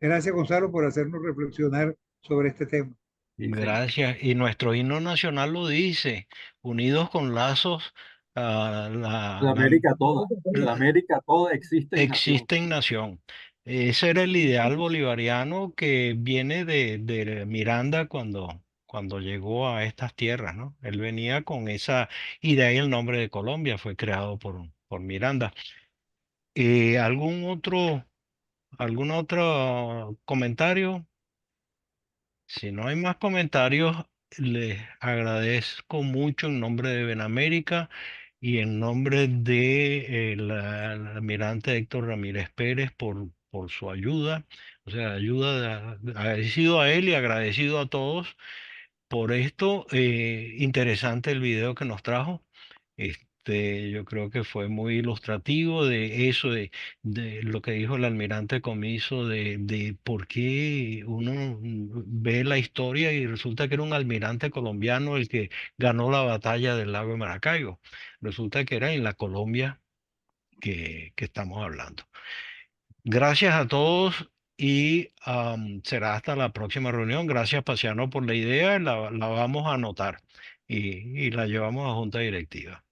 Gracias, Gonzalo, por hacernos reflexionar sobre este tema. Sí, señor. Gracias. Y nuestro himno nacional lo dice, unidos con lazos, La América toda existe en nación. existe en nación. Ese era el ideal bolivariano que viene de Miranda cuando llegó a estas tierras, ¿no? Él venía con esa, y de ahí el nombre de Colombia fue creado por Miranda. ¿Algún otro comentario? Si no hay más comentarios, les agradezco mucho en nombre de Benamérica y en nombre de el almirante Héctor Ramírez Pérez por su ayuda. O sea, agradecido a él y agradecido a todos por esto. Interesante el video que nos trajo. Yo creo que fue muy ilustrativo de eso, de lo que dijo el almirante Comiso, de por qué uno ve la historia y resulta que era un almirante colombiano el que ganó la batalla del lago de Maracaibo. Resulta que era en la Colombia que estamos hablando. Gracias a todos y será hasta la próxima reunión. Gracias, Paciano, por la idea. La vamos a anotar y la llevamos a junta directiva.